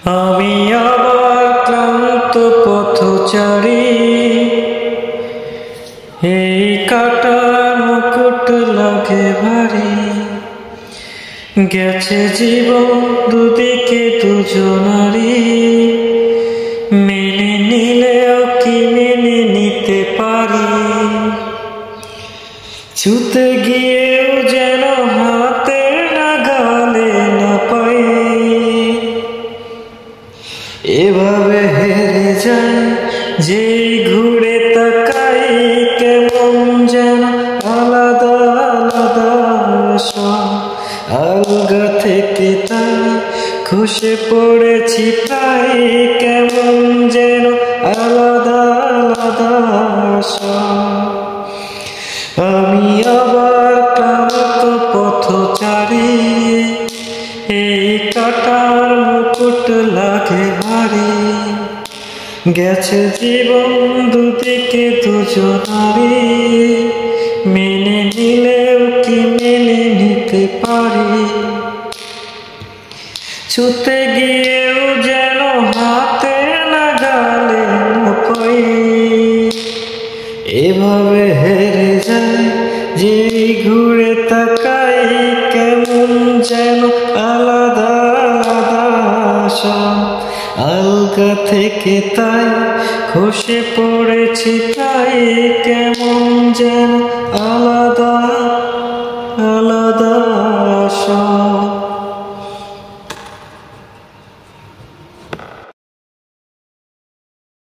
আমি আবার ক্লান্ত পথচারী, এই কাটার মুকুট লাগে ভারী। গেছে জীবন দুদিকে দুজনারই, মেনে নিলেও কি মেনে নিতে পারি। ছুতে গিয়েও যেন হাতের নাগালে না পাই, এভাবে হেরে যায় যেই ঘুরে তাকাই। কেমন যেন আলাদা আলাদা সব, আলগা থেকে তাই খসে পড়েছি প্রায়। কেমন যেন আলাদা আলাদা সব, আমি আবার ক্লান্ত পথচারী, এই কাটার মুকুট লাগে ভারী। গেছে জীবন দুদিকে দুজনারই, মেনে নিলেও কি মেনে নিতে পারি। ছুতে গিয়েও যেন হাতে নাগালে না পাই, এভাবে হেরে যায় যেই ঘুরে তাকাই। কেমন যেন আলাদা আলাদা সব, আলগা থেকে তাই খসে পড়েছি তাই। কেমন যেন আলাদা আলাদা সব।